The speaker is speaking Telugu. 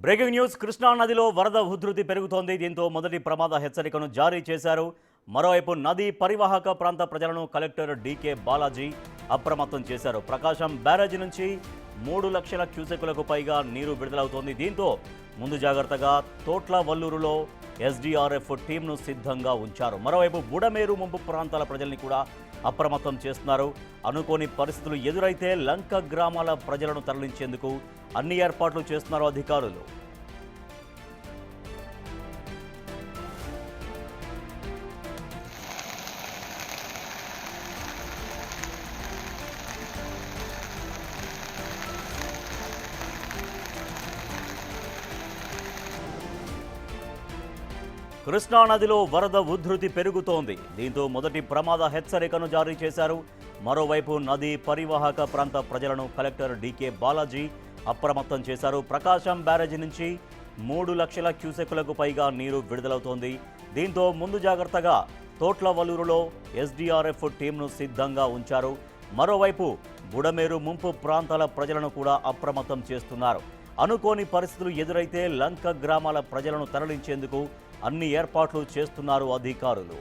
బ్రేకింగ్ న్యూస్ కృష్ణా నదిలో వరద ఉధృతి పెరుగుతోంది. దీంతో మొదటి ప్రమాద హెచ్చరికను జారీ చేశారు. మరోవైపు నది పరివాహక ప్రాంత ప్రజలను కలెక్టర్ డీకే బాలాజీ అప్రమత్తం చేశారు. ప్రకాశం బ్యారేజీ నుంచి 3 లక్షల క్యూసెక్కులకు పైగా నీరు విడుదలవుతోంది. దీంతో ముందు జాగ్రత్తగా తోట్ల వల్లూరులో ఎస్డీఆర్ఎఫ్ టీంను సిద్ధంగా ఉంచారు. మరోవైపు బుడమేరు ముంపు ప్రాంతాల ప్రజల్ని కూడా అప్రమత్తం చేస్తున్నారు. అనుకోని పరిస్థితులు ఎదురైతే లంక గ్రామాల ప్రజలను తరలించేందుకు అన్ని ఏర్పాట్లు చేస్తున్నారు అధికారులు. కృష్ణా నదిలో వరద ఉధృతి పెరుగుతోంది. దీంతో మొదటి ప్రమాద హెచ్చరికను జారీ చేశారు. మరోవైపు నది పరివాహక ప్రాంత ప్రజలను కలెక్టర్ డీకే బాలాజీ అప్రమత్తం చేశారు. ప్రకాశం బ్యారేజీ నుంచి 3 లక్షల క్యూసెక్కులకు పైగా నీరు విడుదలవుతోంది. దీంతో ముందు జాగ్రత్తగా తోట్ల వల్లూరులో ఎస్డీఆర్ఎఫ్ టీంను సిద్ధంగా ఉంచారు. మరోవైపు బుడమేరు ముంపు ప్రాంతాల ప్రజలను కూడా అప్రమత్తం చేస్తున్నారు. అనుకోని పరిస్థితులు ఎదురైతే లంక గ్రామాల ప్రజలను తరలించేందుకు అన్ని ఏర్పాట్లు చేస్తున్నారు అధికారులు.